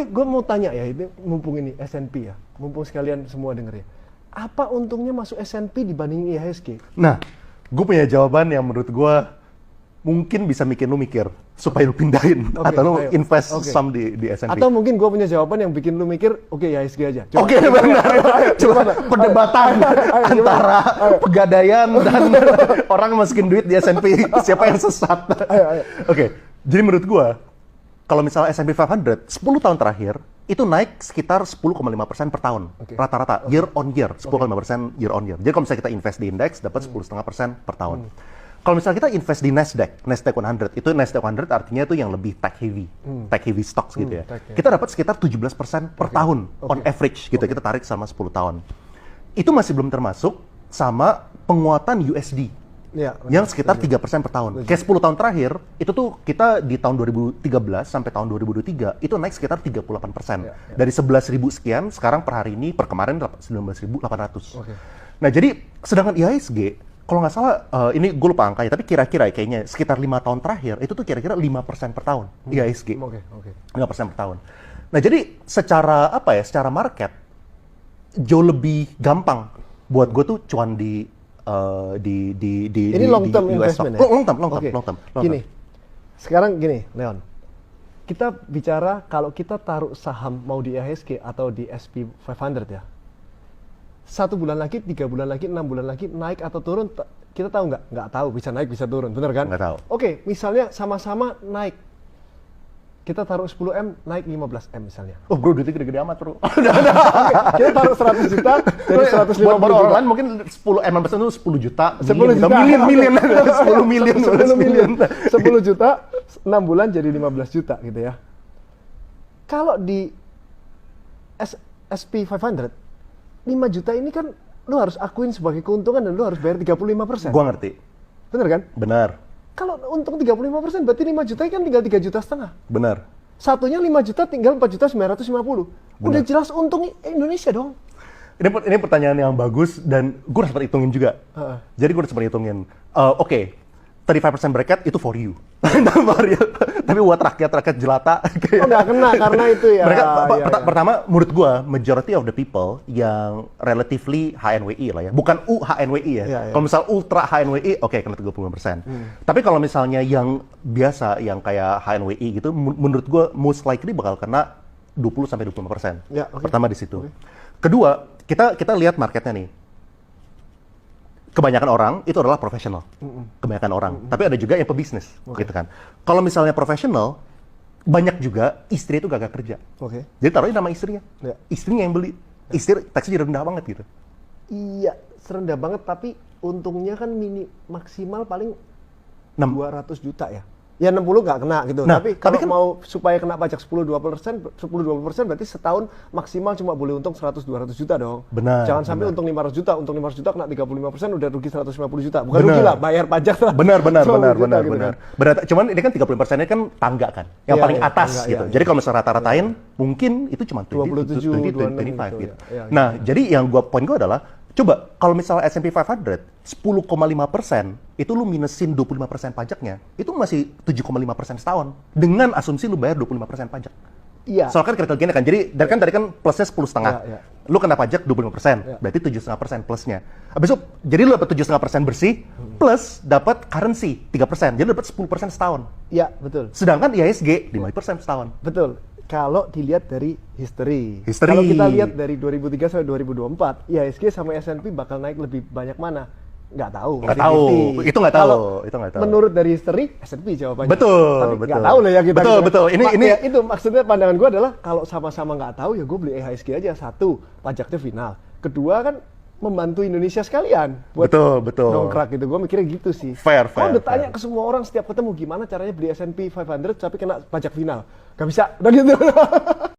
Tapi gue mau tanya ya, ini mumpung ini S&P ya, mumpung sekalian semua denger ya. Apa untungnya masuk S&P dibanding IHSG? Nah, gue punya jawaban yang menurut gue mungkin bisa bikin lu mikir supaya lu pindahin atau lu invest saham di S&P. Atau mungkin gue punya jawaban yang bikin lu mikir, oke IHSG aja. Oke, benar. Cuma perdebatan antara pegadaian dan orang masukin duit di S&P, siapa yang sesat. Oke, jadi menurut gue, kalau misalnya S&P 500, 10 tahun terakhir, itu naik sekitar 10,5% per tahun. Rata-rata, year on year, 10,5% year on year. Jadi kalau misalnya kita invest di indeks, dapat 10,5% per tahun. Kalau misalnya kita invest di Nasdaq 100, itu Nasdaq 100 artinya itu yang lebih tech heavy stocks gitu ya. Kita dapat sekitar 17% per tahun, on average gitu, kita tarik selama 10 tahun. Itu masih belum termasuk sama penguatan USD. Ya, yang sekitar 3% per tahun. Kayak 10 tahun terakhir, itu tuh kita di tahun 2013 sampai tahun 2023, itu naik sekitar 38%. Dari 11.000 sekian, sekarang per hari ini, per kemarin 19.800. Nah, jadi sedangkan IHSG, kalau nggak salah, ini gue lupa angkanya, tapi kira-kira kayaknya sekitar 5 tahun terakhir, itu tuh kira-kira 5% per tahun, IHSG. 5% per tahun. Nah, jadi secara market, jauh lebih gampang buat gue tuh cuan di ini long term investment ya? Long term. Gini, sekarang gini, Leon. Kita bicara kalau kita taruh saham mau di IHSG atau di SP 500 ya. 1 bulan lagi, 3 bulan lagi, 6 bulan lagi, naik atau turun, kita tahu nggak? Nggak tahu, bisa naik, bisa turun, bener kan? Nggak tahu. Oke, misalnya sama-sama naik. Kita taruh 10M, naik 15M misalnya. Oh bro, duitnya gede-gede amat bro. Kita taruh 100 juta, dari 150 buat juta. orang lain mungkin 10M itu 10 juta. 10 juta. Million. 10 million. 10 juta, 6 bulan jadi 15 juta gitu ya. Kalau di SP 500, 5 juta ini kan lu harus akuin sebagai keuntungan dan lu harus bayar 35%. Gua ngerti. Bener kan? Benar. Kalau untung 35%, berarti 5 juta kan tinggal 3,5 juta. Benar. Satunya 5 juta tinggal 4.950. Udah jelas untung Indonesia dong. Ini pertanyaan yang bagus dan gue udah sempat hitungin juga. Jadi gue udah sempat hitungin. Oke, 35% bracket itu for you. Tapi buat rakyat jelata. Oh nggak kena karena itu ya. Mereka, pertama menurut gue, majority of the people yang relatively HNWI lah ya. Bukan UHNWI ya. Kalau misal ultra HNWI, oke, kena 35%. Tapi kalau misalnya yang biasa, yang kayak HNWI gitu, menurut gue most likely bakal kena 20-25%. Pertama di situ. Kedua, kita lihat marketnya nih. Kebanyakan orang itu adalah profesional, kebanyakan orang. Tapi ada juga yang pebisnis, gitu kan. Kalau misalnya profesional, banyak juga istri itu gak kerja. Jadi taruhnya nama istrinya, istrinya yang beli. Istri taxnya jadi rendah banget gitu. Iya, rendah banget. Tapi untungnya kan maksimal paling 200 juta ya. Ya 60 nggak kena gitu. Nah, tapi kalau kan, mau supaya kena pajak 10-20%, berarti setahun maksimal cuma boleh untung 100-200 juta dong. Benar. Jangan sampai untung 500 juta, kena 35% udah rugi 150 juta. Bukan rugi lah, bayar pajak lah. Benar. Kan. Berarti, cuman ini kan 30% ini kan tangga kan, yang paling atas tangga, gitu. Jadi kalau misalnya rata-ratain, mungkin itu cuma 27, 25 gitu. Nah, jadi yang poin gue adalah, coba, kalau misalnya S&P 500, 10,5% itu lu minusin 25% pajaknya, itu masih 7,5% setahun. Dengan asumsi lu bayar 25% pajak. Iya. Soalnya kan capital gain kan, jadi tadi kan plusnya 10,5. Lu kena pajak 25%, berarti 7,5% plusnya. Habis itu, jadi lu dapat 7,5% bersih, plus dapat currency 3%, jadi lu dapat 10% setahun. Iya, betul. Sedangkan IHSG 5% setahun. Betul. Kalau dilihat dari history. Kalau kita lihat dari 2003 sampai 2024, IHSG sama S&P bakal naik lebih banyak mana? Nggak tahu. Itu nggak tahu. Menurut dari history, S&P jawabannya. Betul. Tapi nggak tahu lah ya kita. Betul. Ini itu maksudnya pandangan gue adalah kalau sama-sama nggak tahu ya gue beli IHSG aja. Satu, pajaknya final. Kedua kan membantu Indonesia sekalian buat dongkrak gitu. Gue mikirnya gitu sih. Fair. Udah tanya ke semua orang setiap ketemu gimana caranya beli S&P 500 tapi kena pajak final. Gak bisa, udah gitu.